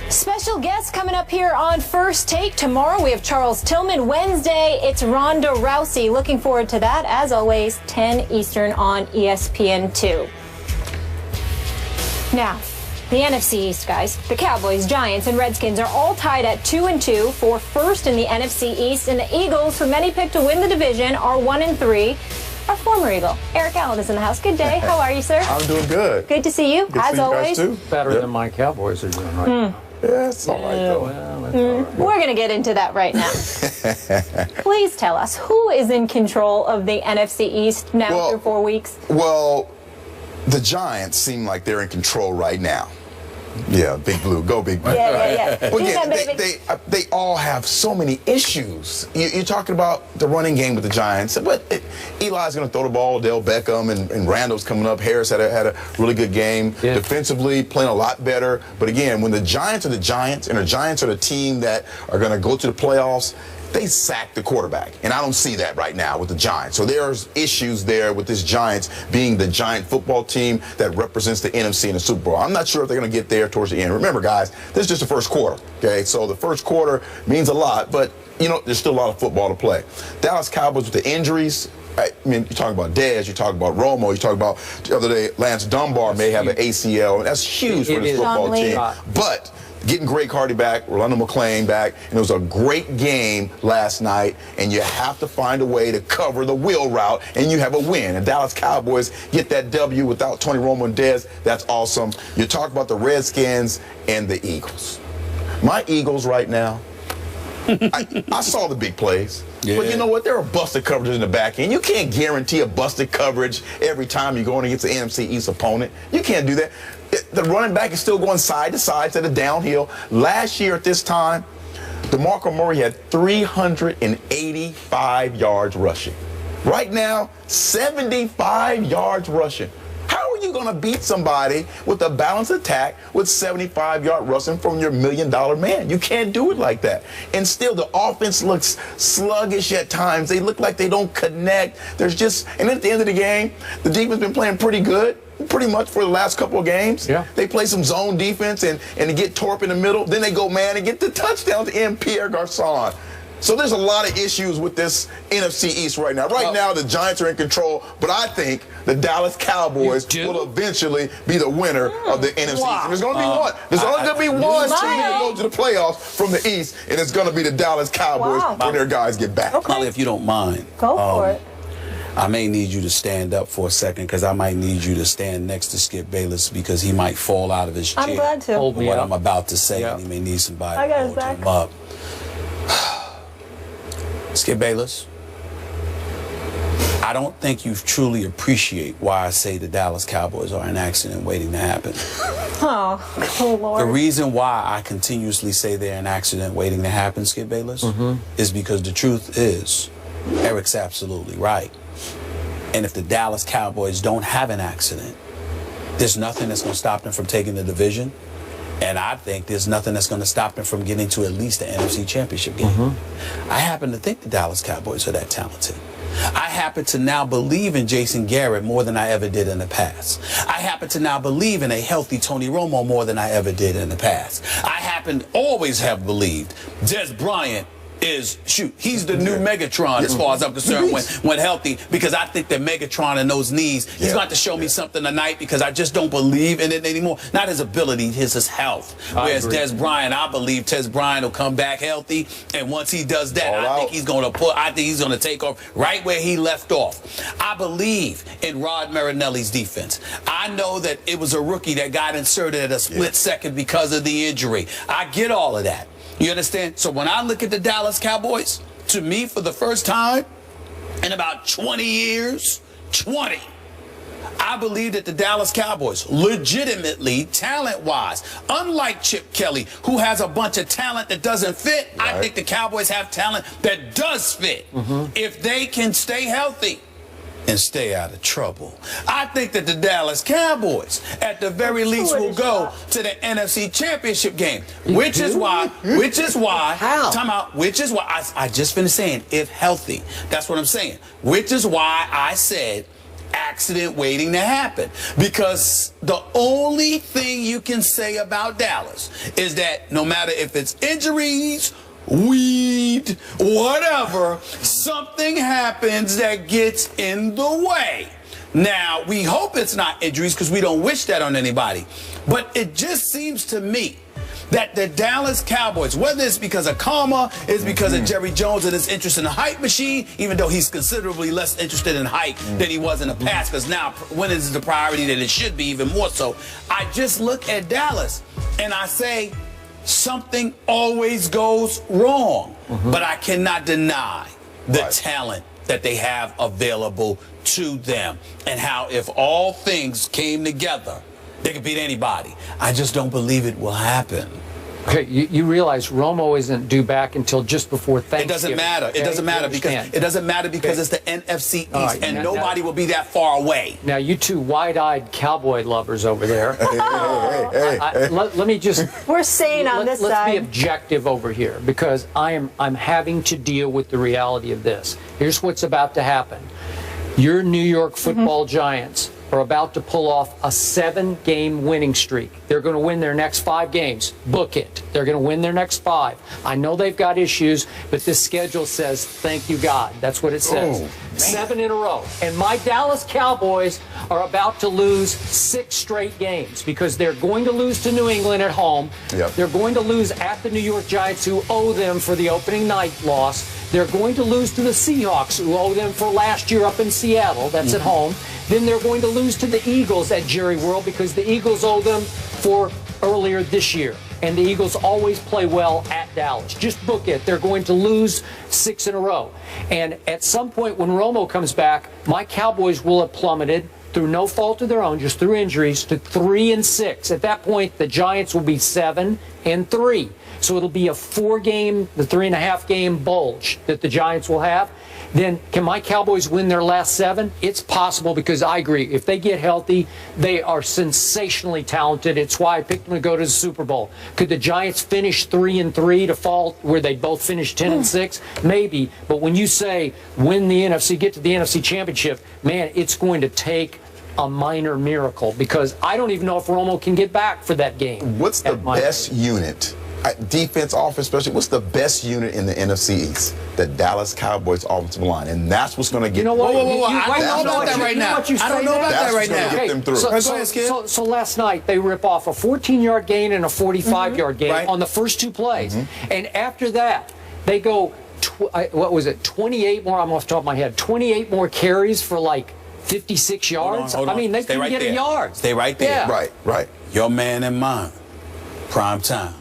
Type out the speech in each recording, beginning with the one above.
Special guests coming up here on First Take. Tomorrow we have Charles Tillman. Wednesday it's Ronda Rousey. Looking forward to that. As always, 10 Eastern on ESPN2. Now, the NFC East, guys. The Cowboys, Giants, and Redskins are all tied at 2-2 for first in the NFC East. And the Eagles, who many picked to win the division, are 1-3. Our former Eagle, Eric Allen, is in the house. Good day. How are you, sir? I'm doing good. Good to see you, good as to see always. You guys too. Better than my Cowboys are doing right now. Yeah, it's all right, though. Well, it's all right. We're going to get into that right now. Please tell us, who is in control of the NFC East now through 4 weeks? Well, the Giants seem like they're in control right now. Yeah, Big Blue. Go Big Blue. Yeah. Well, again, they all have so many issues. You're talking about the running game with the Giants. But Eli's going to throw the ball. Odell Beckham and Randall's coming up. Harris had a really good game. Yeah. Defensively, playing a lot better. But again, when the Giants are the Giants and the Giants are the team that are going to go to the playoffs, they sack the quarterback, and I don't see that right now with the Giants. So there's issues there with this Giants being the Giant football team that represents the NFC in the Super Bowl. I'm not sure if they're going to get there towards the end. Remember, guys, this is just the first quarter, okay? So the first quarter means a lot, but, you know, there's still a lot of football to play. Dallas Cowboys with the injuries, I mean, you're talking about Dez, you're talking about Romo, you're talking about the other day, Lance Dunbar may have an ACL, and that's huge for this football team. But getting Greg Hardy back, Rolando McClain back, and it was a great game last night, and you have to find a way to cover the wheel route, and you have a win. And Dallas Cowboys get that W without Tony Romo and Dez. That's awesome. You talk about the Redskins and the Eagles. My Eagles right now, I saw the big plays. Yeah. But you know what? There are busted coverages in the back end. You can't guarantee a busted coverage every time you're going against an NFC East opponent. You can't do that. The running back is still going side to side to the downhill. Last year at this time, DeMarco Murray had 385 yards rushing. Right now, 75 yards rushing. How are you going to beat somebody with a balanced attack with 75-yard rushing from your $1 million man? You can't do it like that. And still, the offense looks sluggish at times. They look like they don't connect. There's just, and at the end of the game, the defense been playing pretty good. Pretty much for the last couple of games. Yeah. They play some zone defense and they get Torp in the middle. Then they go man and get the touchdown to end Pierre Garçon. So there's a lot of issues with this NFC East right now. Right now, the Giants are in control, but I think the Dallas Cowboys will eventually be the winner of the NFC East. And there's going to be one. There's only going to be one team that goes to the playoffs from the East, and it's going to be the Dallas Cowboys when their guys get back. Okay. Molly, if you don't mind. Go for it. I may need you to stand up for a second because I might need you to stand next to Skip Bayless because he might fall out of his chair. I'm glad to. Hold me what I'm about to say, and he may need somebody to hold him up. Skip Bayless, I don't think you truly appreciate why I say the Dallas Cowboys are an accident waiting to happen. Oh, Lord. The reason why I continuously say they're an accident waiting to happen, Skip Bayless, is because the truth is Eric's absolutely right. And if the Dallas Cowboys don't have an accident, there's nothing that's going to stop them from taking the division. And I think there's nothing that's going to stop them from getting to at least the NFC Championship game. I happen to think the Dallas Cowboys are that talented. I happen to now believe in Jason Garrett more than I ever did in the past. I happen to now believe in a healthy Tony Romo more than I ever did in the past. I happen to always have believed Des Bryant is, he's the new Megatron as far as I'm concerned when healthy, because I think that Megatron and those knees, he's got to show me something tonight because I just don't believe in it anymore. Not his ability, his health. Whereas Des Bryant, I believe Des Bryant will come back healthy, and once he does that, I think he's going to take off right where he left off. I believe in Rod Marinelli's defense. I know that it was a rookie that got inserted at a split second because of the injury. I get all of that. You understand? So when I look at the Dallas Cowboys, to me, for the first time in about 20 years, I believe that the Dallas Cowboys, legitimately, talent-wise, unlike Chip Kelly, who has a bunch of talent that doesn't fit, I think the Cowboys have talent that does fit if they can stay healthy and stay out of trouble. I think that the Dallas Cowboys, at the very least, will go to the NFC Championship game, which is why, I just finished saying, if healthy, that's what I'm saying, which is why I said, accident waiting to happen. Because the only thing you can say about Dallas is that no matter if it's injuries, weed, whatever, something happens that gets in the way. Now, we hope it's not injuries because we don't wish that on anybody. But it just seems to me that the Dallas Cowboys, whether it's because of karma, it's because of Jerry Jones and his interest in the hype machine, even though he's considerably less interested in hype than he was in the past, because now winning is the priority that it should be, even more so. I just look at Dallas and I say, something always goes wrong, but I cannot deny the talent that they have available to them and how if all things came together, they could beat anybody. I just don't believe it will happen. Okay, you realize Romo isn't due back until just before Thanksgiving. It doesn't matter. Okay? It doesn't matter because it's the NFC East, right, and nobody will be that far away. Now, you two wide-eyed Cowboy lovers over there. Hey. Let me just. We're sane on this side. Let's be objective over here because I'm having to deal with the reality of this. Here's what's about to happen. Your New York Football Giants are about to pull off a 7-game winning streak. They're going to win their next 5 games. Book it. They're going to win their next 5. I know they've got issues, but this schedule says, thank you, God. That's what it says. Oh, 7 in a row. And my Dallas Cowboys are about to lose 6 straight games because they're going to lose to New England at home. Yep. They're going to lose at the New York Giants, who owe them for the opening night loss. They're going to lose to the Seahawks, who owe them for last year up in Seattle. That's at home. Then they're going to lose to the Eagles at Jerry World because the Eagles owe them for earlier this year. And the Eagles always play well at Dallas. Just book it. They're going to lose 6 in a row. And at some point when Romo comes back, my Cowboys will have plummeted through no fault of their own, just through injuries, to 3-6. At that point, the Giants will be 7-3. So it'll be a 4-game, the 3.5-game bulge that the Giants will have. Then can my Cowboys win their last 7? It's possible because I agree. If they get healthy, they are sensationally talented. It's why I picked them to go to the Super Bowl. Could the Giants finish 3-3 to fall where they both finish 10-6? Maybe. But when you say win the NFC, get to the NFC Championship, man, it's going to take a minor miracle because I don't even know if Romo can get back for that game. What's the best unit? Defense, offense, especially. What's the best unit in the NFC East? The Dallas Cowboys offensive line, and that's what's going to get. You know what? Whoa. I don't know about that right now. I don't know about that right now. Get them through. So last night they rip off a 14-yard gain and a 45-yard gain on the first 2 plays, and after that they go. What was it? 28 more. I'm off the top of my head. 28 more carries for like 56 yards. Hold on. I mean, they couldn't get a yard. Stay right there. Yeah. Right. Your man and mine, prime time,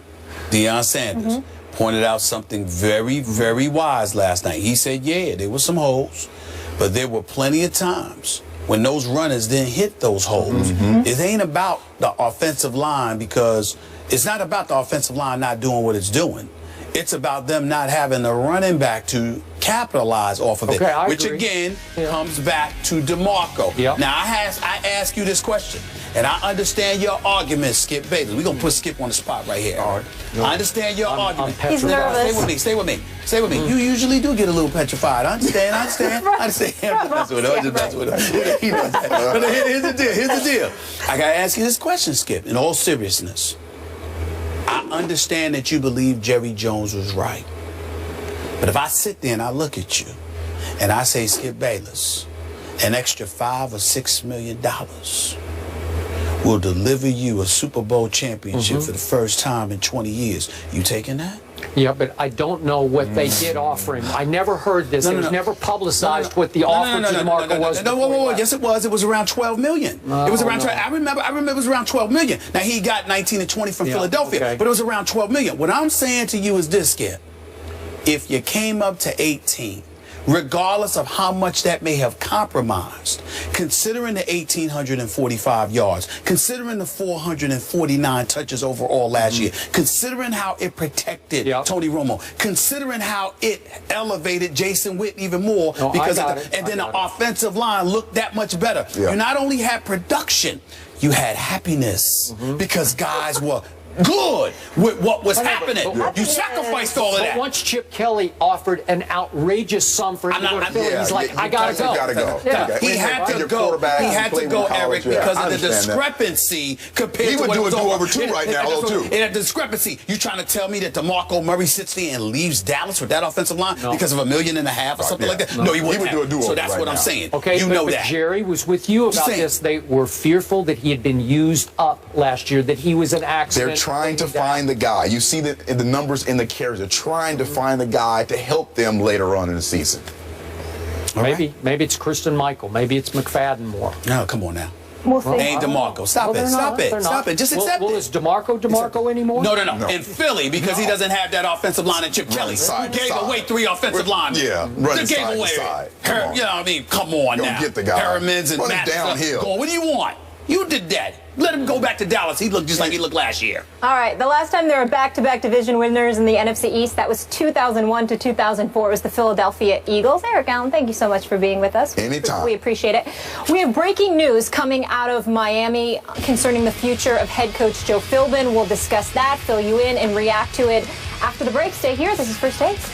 Deion Sanders, pointed out something very, very wise last night. He said, yeah, there were some holes, but there were plenty of times when those runners didn't hit those holes. It ain't about the offensive line because it's not about the offensive line not doing what it's doing. It's about them not having the running back to capitalize off of it, which again comes back to DeMarco. Now, I ask you this question, and I understand your argument, Skip Bayless. We're going to put Skip on the spot right here. All right. I understand your argument. He's nervous. Stay with me. You usually do get a little petrified. I understand. That's what he knows that. But here's the deal. I got to ask you this question, Skip, in all seriousness. I understand that you believe Jerry Jones was right. But if I sit there and I look at you and I say, Skip Bayless, an extra $5 or $6 million will deliver you a Super Bowl championship for the first time in 20 years. You taking that? Yeah, but I don't know what they did offer him. I never heard this. It was never publicized what the offer to DeMarco was. No, yes, it was. It was around $12 million. It was around. I remember it was around $12 million. Now he got 19 and 20 from Philadelphia, but it was around $12 million. What I'm saying to you is this, Skip: if you came up to 18. Regardless of how much that may have compromised, considering the 1,845 yards, considering the 449 touches overall last year, considering how it protected Tony Romo, considering how it elevated Jason Witt even more, because then the offensive line looked that much better. You not only had production, you had happiness because guys were good with what was happening. You sacrificed all of that. But once Chip Kelly offered an outrageous sum for him to go to Philly, he's like, I gotta go. Yeah. He had to go. He had to go, Eric, because of the discrepancy compared to what he would do a do-over too right now, though, too. In a discrepancy, you trying to tell me that DeMarco Murray sits there and leaves Dallas with that offensive line because of $1.5 million or something like that? No, he wouldn't. He would do a do-over. So that's right what now. I'm saying. Okay, you know but that. Jerry was with you about this. They were fearful that he had been used up last year, that he was an accident. They're trying to find the guy. You see the numbers in the carries. They're trying to find the guy to help them later on in the season. Maybe it's Christian Michael. Maybe it's McFadden more. No, come on now. We'll see. Ain't DeMarco. Stop it. Stop it. Just accept it. Well, is DeMarco anymore? No. In Philly, because he doesn't have that offensive line that Chip Kelly gave away 3 offensive linemen. Yeah, running They gave side away. to side. You know what I mean? Come on now. Get the guy. Pyramids and running Matt downhill. Going, what do you want? You did that. Let him go back to Dallas. He looked just like he looked last year. All right, the last time there were back-to-back division winners in the NFC East, that was 2001 to 2004. It was the Philadelphia Eagles. Eric Allen, thank you so much for being with us. Anytime. We appreciate it. We have breaking news coming out of Miami concerning the future of head coach Joe Philbin. We'll discuss that, fill you in, and react to it after the break. Stay here. This is First Takes.